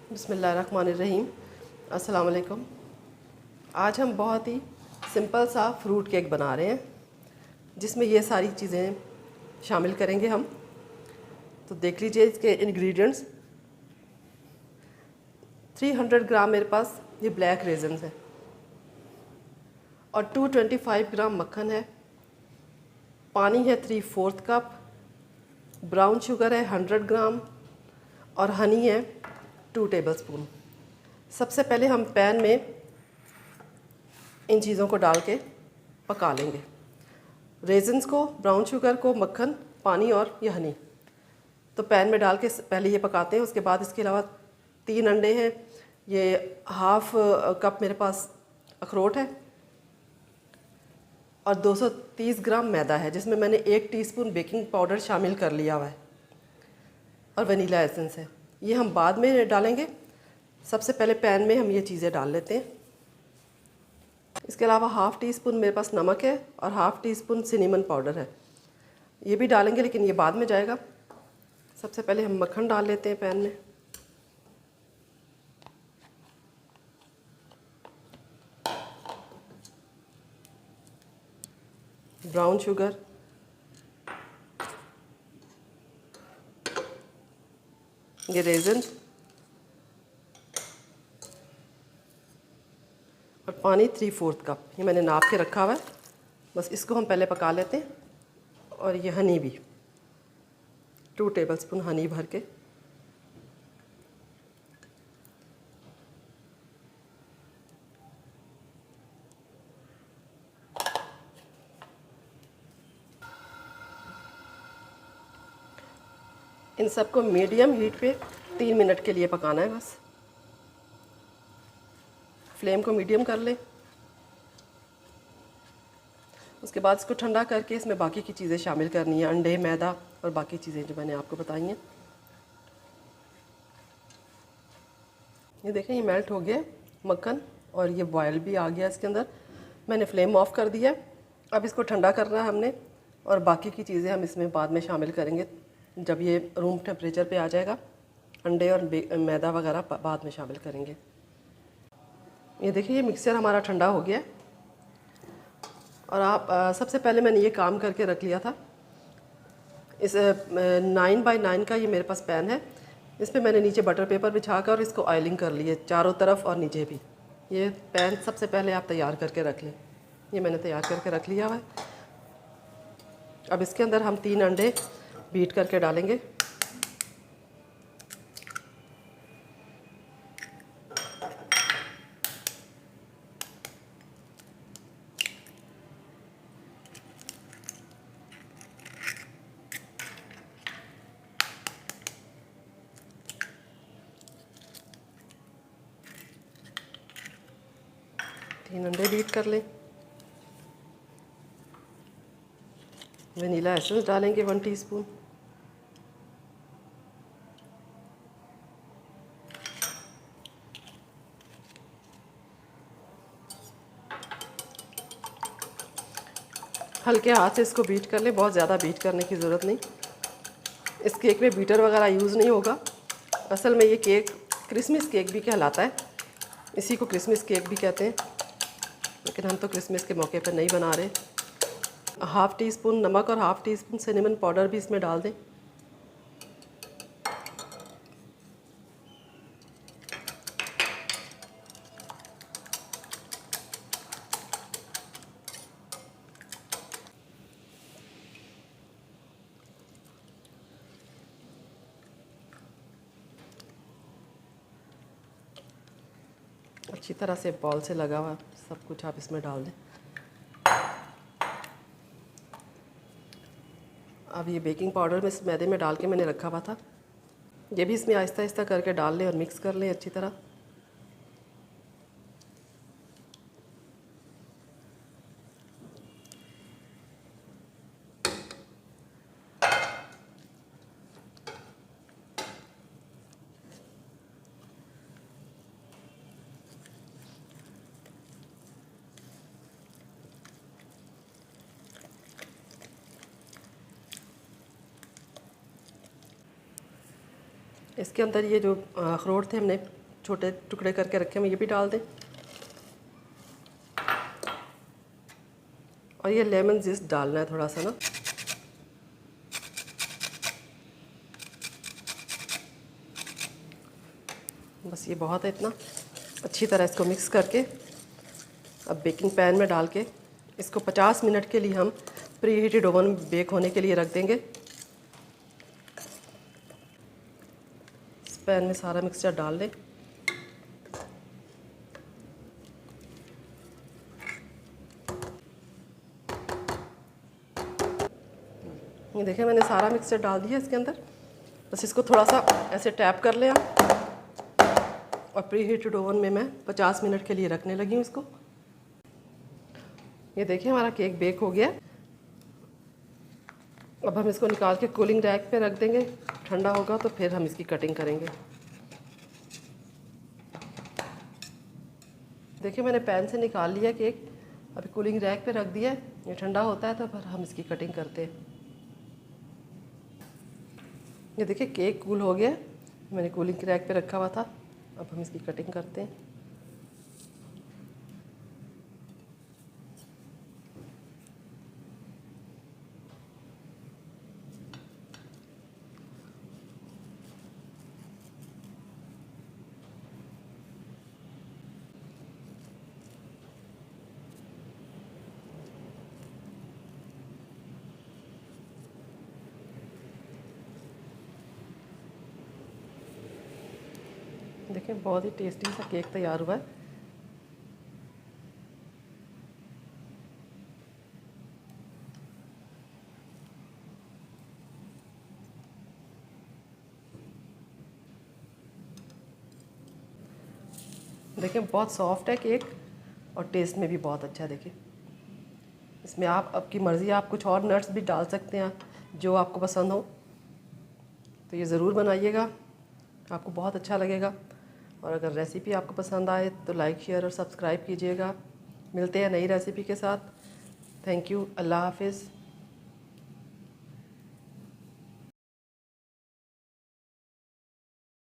बिस्मिल्लाहिर्रहमानिर्रहीम। अस्सलाम वालेकुम। आज हम बहुत ही सिंपल सा फ्रूट केक बना रहे हैं जिसमें ये सारी चीज़ें शामिल करेंगे हम। तो देख लीजिए इसके इंग्रेडिएंट्स। 300 ग्राम मेरे पास ये ब्लैक रेजन्स है और 225 ग्राम मक्खन है। पानी है 3/4 कप। ब्राउन शुगर है 100 ग्राम और हनी है 2 टेबलस्पून। सबसे पहले हम पैन में इन चीज़ों को डाल के पका लेंगे। रेजन्स को, ब्राउन शुगर को, मक्खन, पानी और ये हनी। तो पैन में डाल के पहले ये पकाते हैं। उसके बाद इसके अलावा 3 अंडे हैं। ये हाफ कप मेरे पास अखरोट है और 230 ग्राम मैदा है जिसमें मैंने 1 टीस्पून बेकिंग पाउडर शामिल कर लिया हुआ है और वनीला एसेंस है। ये हम बाद में डालेंगे। सबसे पहले पैन में हम ये चीज़ें डाल लेते हैं। इसके अलावा हाफ़ टी स्पून मेरे पास नमक है और half tea spoon cinnamon powder है। ये भी डालेंगे लेकिन ये बाद में जाएगा। सबसे पहले हम मक्खन डाल लेते हैं पैन में। ब्राउन शुगर, ये रेज़न और पानी 3/4 कप। ये मैंने नाप के रखा हुआ है। बस इसको हम पहले पका लेते हैं। और ये हनी भी 2 टेबलस्पून हनी भर के। इन सबको मीडियम हीट पे 3 मिनट के लिए पकाना है। बस फ्लेम को मीडियम कर लें। उसके बाद इसको ठंडा करके इसमें बाकी की चीज़ें शामिल करनी है, अंडे, मैदा और बाकी चीज़ें जो मैंने आपको बताई हैं। ये देखें, ये मेल्ट हो गया मक्खन और ये बॉयल भी आ गया इसके अंदर। मैंने फ्लेम ऑफ कर दिया। अब इसको ठंडा करना है हमने और बाकी की चीज़ें हम इसमें बाद में शामिल करेंगे जब ये रूम टेम्परेचर पे आ जाएगा। अंडे और मैदा वगैरह बाद में शामिल करेंगे। ये देखिए, ये मिक्सचर हमारा ठंडा हो गया और आप सबसे पहले मैंने ये काम करके रख लिया था। इस 9x9 का ये मेरे पास पैन है। इस पर मैंने नीचे बटर पेपर बिछा कर और इसको ऑयलिंग कर ली है चारों तरफ और नीचे भी। ये पैन सबसे पहले आप तैयार करके रख लें। ये मैंने तैयार करके रख लिया हुआ है। अब इसके अंदर हम 3 अंडे बीट करके डालेंगे। तीन अंडे बीट कर लें। वनीला एसेंस डालेंगे 1 टीस्पून। हल्के हाथ से इसको बीट कर लें, बहुत ज़्यादा बीट करने की ज़रूरत नहीं। इस केक में बीटर वगैरह यूज़ नहीं होगा। असल में ये केक क्रिसमस केक भी कहलाता है। इसी को क्रिसमस केक भी कहते हैं, लेकिन हम तो क्रिसमस के मौके पर नहीं बना रहे। हाफ़ टी स्पून नमक और half tea spoon cinnamon powder भी इसमें डाल दें। अच्छी तरह से बॉल से लगा हुआ सब कुछ आप इसमें डाल दें। अब ये बेकिंग पाउडर में इस मैदे में डाल के मैंने रखा हुआ था, ये भी इसमें आहिस्ता आहिस्ता करके डाल लें और मिक्स कर लें अच्छी तरह। इसके अंदर ये जो अखरोट थे हमने छोटे टुकड़े करके रखे हैं ये भी डाल दें। और ये लेमन जूस डालना है थोड़ा सा ना। बस ये बहुत है इतना। अच्छी तरह इसको मिक्स करके अब बेकिंग पैन में डाल के इसको 50 मिनट के लिए हम प्री हीटेड ओवन में बेक होने के लिए रख देंगे। इस पैन में सारा मिक्सचर डाल दें। ये देखें मैंने सारा मिक्सचर डाल दिया इसके अंदर। बस इसको थोड़ा सा ऐसे टैप कर लें आप। और प्री हीटेड ओवन में मैं 50 मिनट के लिए रखने लगी हूँ इसको। ये देखिए हमारा केक बेक हो गया। अब हम इसको निकाल के कूलिंग रैक पे रख देंगे। ठंडा होगा तो फिर हम इसकी कटिंग करेंगे। देखिए मैंने पैन से निकाल लिया केक, अभी कूलिंग रैक पे रख दिया है। ये ठंडा होता है तो फिर हम इसकी कटिंग करते हैं। ये देखिए केक कूल हो गया, मैंने कूलिंग रैक पे रखा हुआ था। अब हम इसकी कटिंग करते हैं। देखिए बहुत ही टेस्टी सा केक तैयार हुआ है। देखिए बहुत सॉफ्ट है केक और टेस्ट में भी बहुत अच्छा है। देखिए इसमें आप आपकी मर्ज़ी, आप कुछ और नट्स भी डाल सकते हैं जो आपको पसंद हो। तो ये ज़रूर बनाइएगा, आपको बहुत अच्छा लगेगा। और अगर रेसिपी आपको पसंद आए तो लाइक शेयर और सब्सक्राइब कीजिएगा। मिलते हैं नई रेसिपी के साथ। Thank you. अल्लाह हाफिज़।